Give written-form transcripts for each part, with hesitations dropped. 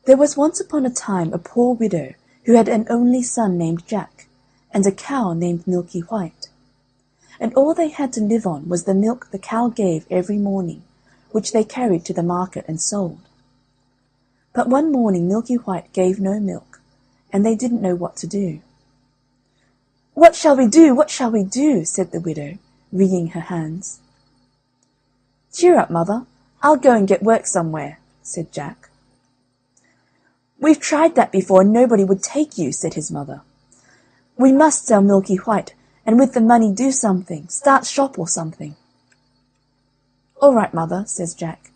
There was once upon a time a poor widow who had an only son named Jack, and a cow named Milky White. And all they had to live on was the milk the cow gave every morning, which they carried to the market and sold. But one morning Milky White gave no milk, and they didn't know what to do. "What shall we do? What shall we do?" said the widow, wringing her hands. "Cheer up, mother. I'll go and get work somewhere," said Jack. "We've tried that before, and nobody would take you," said his mother. "We must sell Milky White, and with the money do something, start shop or something." "All right, mother," says Jack.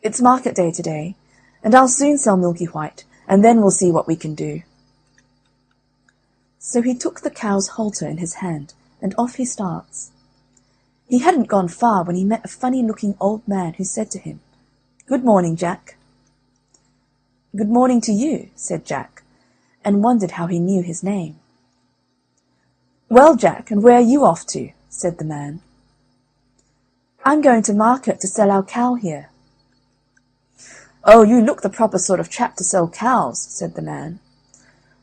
"It's market day today, and I'll soon sell Milky White, and then we'll see what we can do." So he took the cow's halter in his hand, and off he starts. He hadn't gone far when he met a funny-looking old man who said to him, "Good morning, Jack." "Good morning to you," said Jack, and wondered how he knew his name. "Well, Jack, and where are you off to?" said the man. "I'm going to market to sell our cow here." "Oh, you look the proper sort of chap to sell cows," said the man.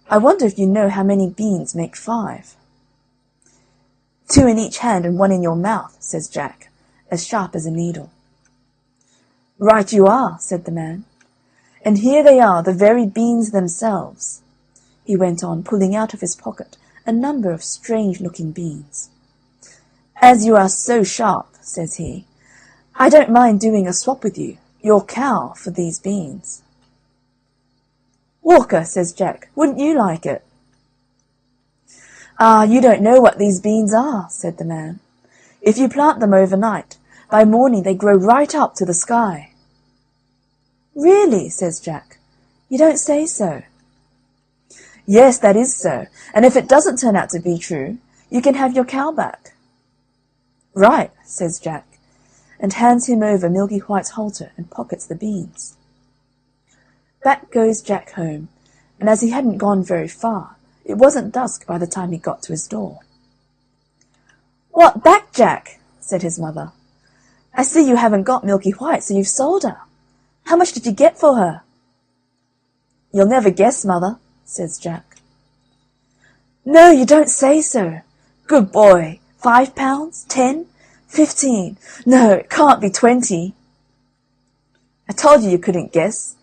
"I wonder if you know how many beans make 5?" "2 in each hand and 1 in your mouth," says Jack, as sharp as a needle. "Right you are," said the man. "And here they are, the very beans themselves," he went on, pulling out of his pocket a number of strange-looking beans. "As you are so sharp," says he, "I don't mind doing a swap with you, your cow, for these beans." "Walker," says Jack, "wouldn't you like it?" "Ah, you don't know what these beans are," said the man. "If you plant them overnight, by morning they grow right up to the sky." "Really?" says Jack. "You don't say so." "Yes, that is so, and if it doesn't turn out to be true, you can have your cow back." "Right," says Jack, and hands him over Milky White's halter and pockets the beans. Back goes Jack home, and as he hadn't gone very far, it wasn't dusk by the time he got to his door. "What, back, Jack?" said his mother. "I see you haven't got Milky White, so you've sold her. How much did you get for her?" "You'll never guess, mother," says Jack. "No, you don't say so. Good boy. £5, 10, 15. No, it can't be 20. "I told you you couldn't guess.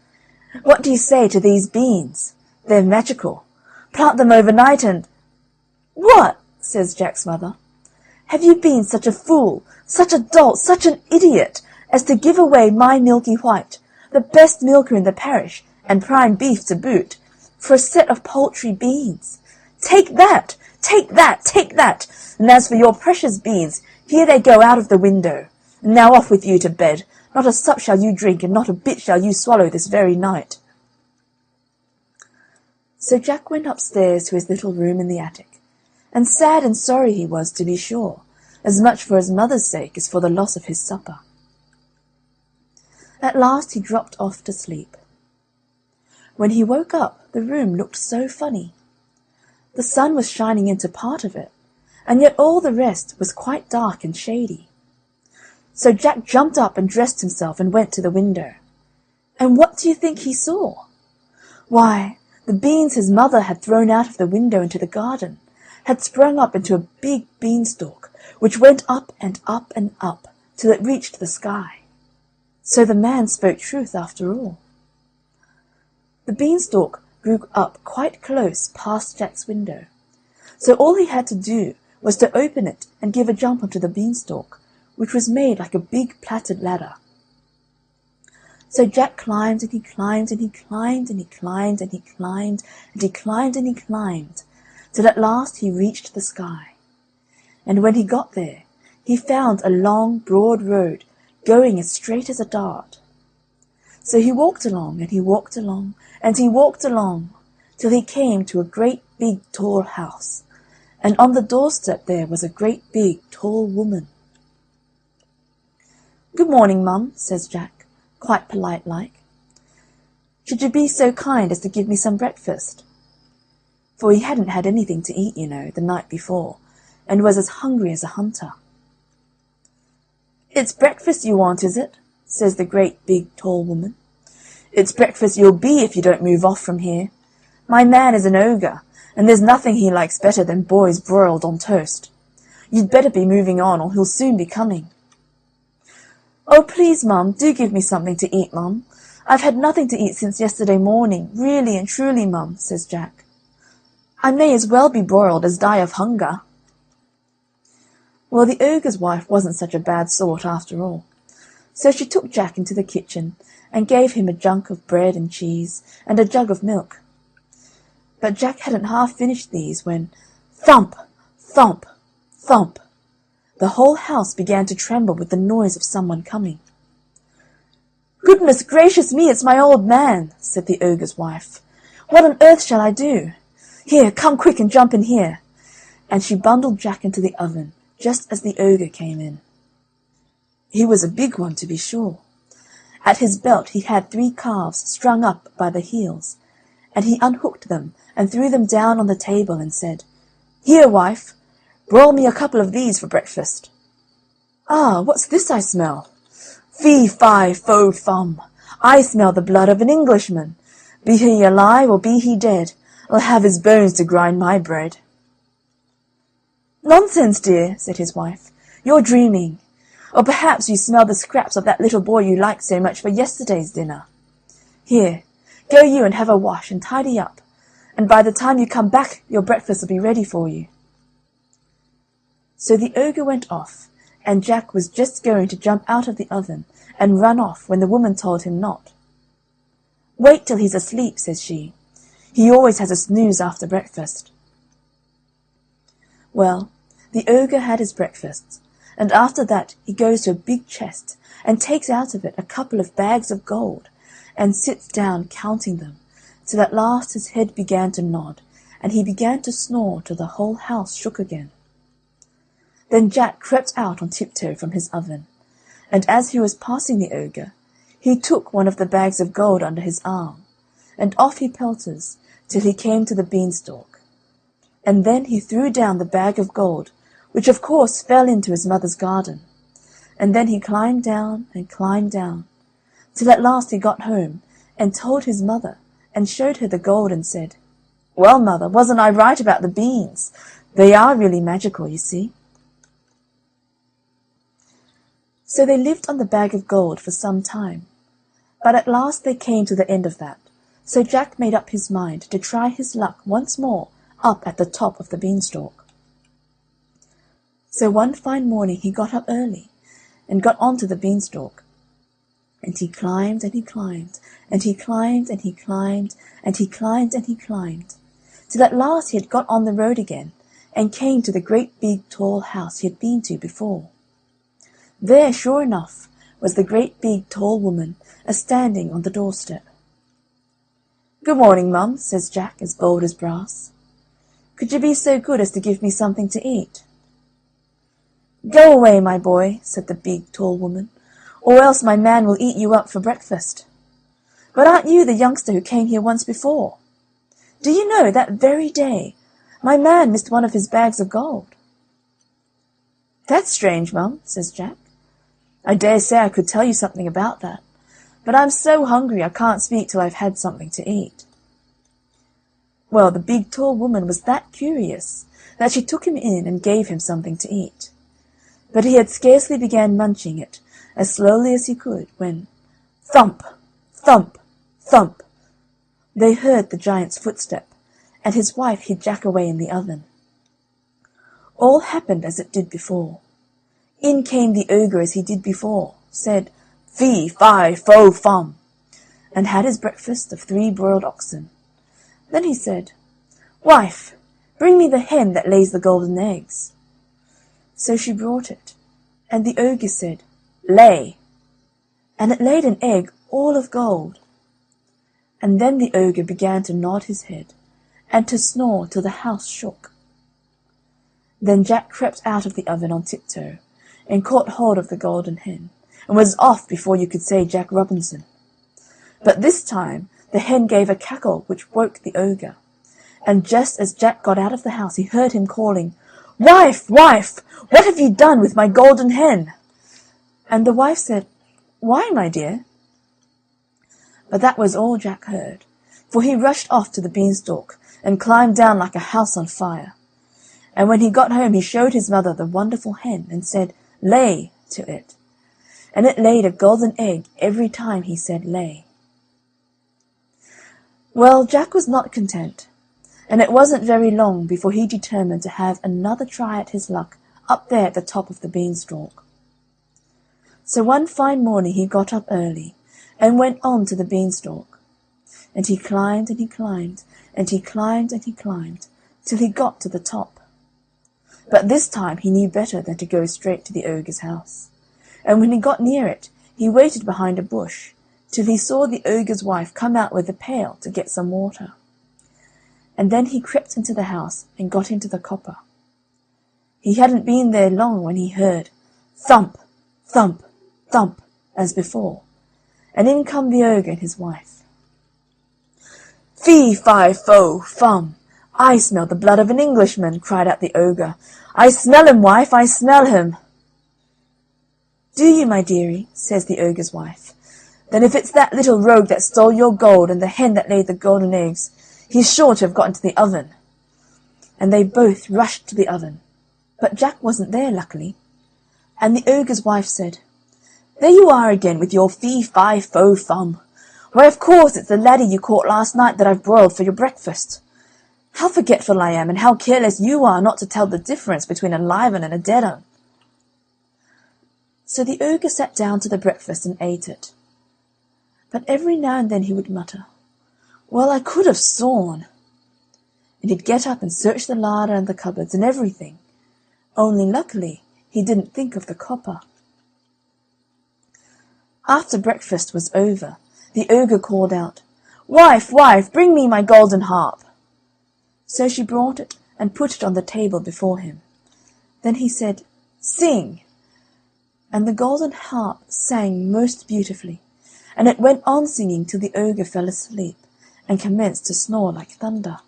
What do you say to these beans? They're magical. Plant them overnight and—" "What?" says Jack's mother. "Have you been such a fool, such a dolt, such an idiot, as to give away my Milky White, the best milker in the parish, and prime beef to boot, for a set of paltry beans? Take that! Take that! Take that! And as for your precious beans, here they go out of the window. And now off with you to bed. Not a sup shall you drink, and not a bit shall you swallow this very night." So Jack went upstairs to his little room in the attic, and sad and sorry he was, to be sure, as much for his mother's sake as for the loss of his supper. At last he dropped off to sleep. When he woke up, the room looked so funny. The sun was shining into part of it, and yet all the rest was quite dark and shady. So Jack jumped up and dressed himself and went to the window. And what do you think he saw? Why, the beans his mother had thrown out of the window into the garden had sprung up into a big beanstalk, which went up and up and up till it reached the sky. So the man spoke truth after all. The beanstalk grew up quite close past Jack's window, so all he had to do was to open it and give a jump onto the beanstalk, which was made like a big plaited ladder. So Jack climbed and he climbed and he climbed and he climbed and he climbed and he climbed and he climbed, till at last he reached the sky. And when he got there, he found a long, broad road going as straight as a dart. So he walked along and he walked along and he walked along, till he came to a great big tall house, and on the doorstep there was a great big tall woman. "Good morning, mum," says Jack, quite polite like. "Should you be so kind as to give me some breakfast?" For he hadn't had anything to eat, you know, the night before, and was as hungry as a hunter. "It's breakfast you want, is it?" says the great big tall woman. It's breakfast you'll be if you don't move off from here. My man is an ogre, and there's nothing he likes better than boys broiled on toast. You'd better be moving on, or he'll soon be coming." "Oh, please, Mum, do give me something to eat, Mum. I've had nothing to eat since yesterday morning, really and truly, Mum," says Jack. "I may as well be broiled as die of hunger." Well, the ogre's wife wasn't such a bad sort after all. So she took Jack into the kitchen and gave him a junk of bread and cheese and a jug of milk. But Jack hadn't half finished these when thump, thump, thump, the whole house began to tremble with the noise of someone coming. "Goodness gracious me, it's my old man," said the ogre's wife. "What on earth shall I do? Here, come quick and jump in here." And she bundled Jack into the oven just as the ogre came in. He was a big one, to be sure. At his belt he had 3 calves strung up by the heels, and he unhooked them and threw them down on the table and said, "Here, wife, broil me a couple of these for breakfast." "Ah, what's this I smell? Fee, fi, fo, fum, I smell the blood of an Englishman. Be he alive or be he dead, I'll have his bones to grind my bread." "Nonsense, dear," said his wife, "you're dreaming. Or perhaps you smell the scraps of that little boy you liked so much for yesterday's dinner. Here, go you and have a wash and tidy up, and by the time you come back your breakfast will be ready for you." So the ogre went off, and Jack was just going to jump out of the oven and run off when the woman told him not. "Wait till he's asleep," says she. "He always has a snooze after breakfast." Well, the ogre had his breakfast, and after that he goes to a big chest and takes out of it a couple of bags of gold, and sits down counting them, till at last his head began to nod, and he began to snore till the whole house shook again. Then Jack crept out on tiptoe from his oven, and as he was passing the ogre, he took one of the bags of gold under his arm, and off he pelters till he came to the beanstalk. And then he threw down the bag of gold, which of course fell into his mother's garden, and then he climbed down and climbed down, till at last he got home and told his mother, and showed her the gold and said, "Well, mother, wasn't I right about the beans? They are really magical, you see." So they lived on the bag of gold for some time, but at last they came to the end of that, so Jack made up his mind to try his luck once more up at the top of the beanstalk. So one fine morning he got up early, and got on to the beanstalk, and he climbed and he climbed, and he climbed and he climbed, and he climbed and he climbed, till at last he had got on the road again, and came to the great big tall house he had been to before. There, sure enough, was the great big tall woman a-standing on the doorstep. "Good morning, Mum," says Jack, as bold as brass. "Could you be so good as to give me something to eat?" "Go away, my boy," said the big tall woman, "or else my man will eat you up for breakfast. But aren't you the youngster who came here once before? Do you know, that very day my man missed one of his bags of gold?" "That's strange, Mum," says Jack. "I dare say I could tell you something about that, but I'm so hungry I can't speak till I've had something to eat." Well, the big tall woman was that curious that she took him in and gave him something to eat. But he had scarcely began munching it, as slowly as he could, when thump, thump, thump, they heard the giant's footstep, and his wife hid Jack away in the oven. All happened as it did before. In came the ogre as he did before, said, "Fee, fi, fo, fum," and had his breakfast of 3 broiled oxen. Then he said, "Wife, bring me the hen that lays the golden eggs." So she brought it, and the ogre said, "Lay," and it laid an egg all of gold. And then the ogre began to nod his head, and to snore till the house shook. Then Jack crept out of the oven on tiptoe, and caught hold of the golden hen, and was off before you could say Jack Robinson. But this time the hen gave a cackle which woke the ogre, and just as Jack got out of the house he heard him calling, "Wife, wife, what have you done with my golden hen?" And the wife said, "Why, my dear?" But that was all Jack heard, for he rushed off to the beanstalk and climbed down like a house on fire. And when he got home he showed his mother the wonderful hen and said, "Lay," to it. And it laid a golden egg every time he said lay. Well, Jack was not content, and it wasn't very long before he determined to have another try at his luck up there at the top of the beanstalk. So one fine morning he got up early and went on to the beanstalk, and he climbed and he climbed and he climbed and he climbed till he got to the top. But this time he knew better than to go straight to the ogre's house, and when he got near it he waited behind a bush till he saw the ogre's wife come out with a pail to get some water. And then he crept into the house and got into the copper. He hadn't been there long when he heard thump, thump, thump, as before, and in come the ogre and his wife. "Fee, fi, fo, fum, I smell the blood of an Englishman," cried out the ogre. "I smell him, wife, I smell him." "Do you, my dearie?" says the ogre's wife. "Then if it's that little rogue that stole your gold and the hen that laid the golden eggs, he's sure to have got into the oven." And they both rushed to the oven, but Jack wasn't there, luckily. And the ogre's wife said, "There you are again with your fee, fi, fo, fum. Why, of course, it's the laddie you caught last night that I've broiled for your breakfast. How forgetful I am, and how careless you are not to tell the difference between a live un and a dead un." So the ogre sat down to the breakfast and ate it. But every now and then he would mutter, "Well, I could have sworn," and he'd get up and search the larder and the cupboards and everything, only luckily he didn't think of the copper. After breakfast was over, the ogre called out, "Wife, wife, bring me my golden harp." So she brought it and put it on the table before him. Then he said, "Sing," and the golden harp sang most beautifully, and it went on singing till the ogre fell asleep and commenced to snore like thunder.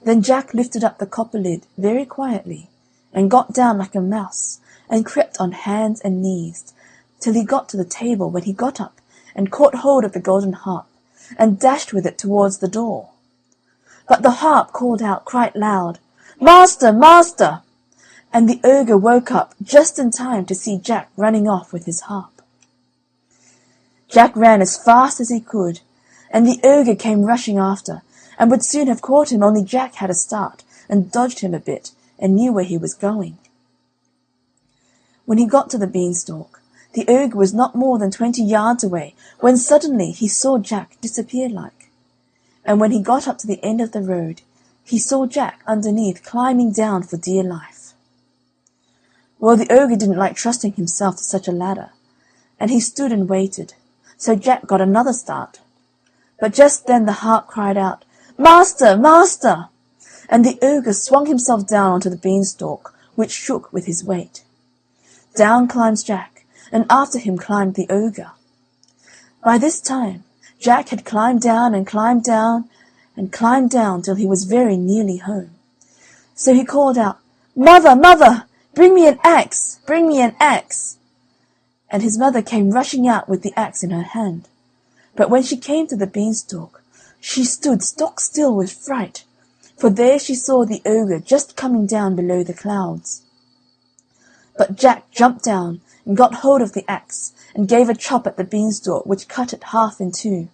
Then Jack lifted up the copper lid very quietly and got down like a mouse and crept on hands and knees till he got to the table, when he got up and caught hold of the golden harp and dashed with it towards the door. But the harp called out quite loud, "Master, master!" and the ogre woke up just in time to see Jack running off with his harp. Jack ran as fast as he could, and the ogre came rushing after, and would soon have caught him, only Jack had a start and dodged him a bit and knew where he was going. When he got to the beanstalk, the ogre was not more than 20 yards away, when suddenly he saw Jack disappear like. And when he got up to the end of the road, he saw Jack underneath climbing down for dear life. Well, the ogre didn't like trusting himself to such a ladder, and he stood and waited, so Jack got another start. But just then the harp cried out, "Master, master!" and the ogre swung himself down onto the beanstalk, which shook with his weight. Down climbs Jack, and after him climbed the ogre. By this time Jack had climbed down and climbed down and climbed down till he was very nearly home. So he called out, "Mother, mother, bring me an axe, bring me an axe!" And his mother came rushing out with the axe in her hand. But when she came to the beanstalk, she stood stock still with fright, for there she saw the ogre just coming down below the clouds. But Jack jumped down and got hold of the axe and gave a chop at the beanstalk, which cut it half in two.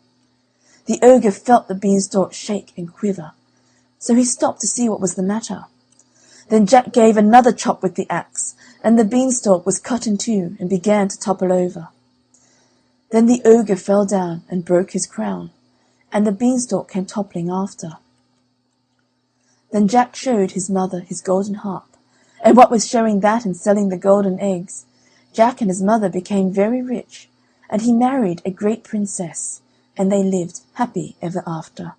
The ogre felt the beanstalk shake and quiver, so he stopped to see what was the matter. Then Jack gave another chop with the axe, and the beanstalk was cut in two and began to topple over. Then the ogre fell down and broke his crown, and the beanstalk came toppling after. Then Jack showed his mother his golden harp, and what with showing that and selling the golden eggs, Jack and his mother became very rich, and he married a great princess, and they lived happy ever after.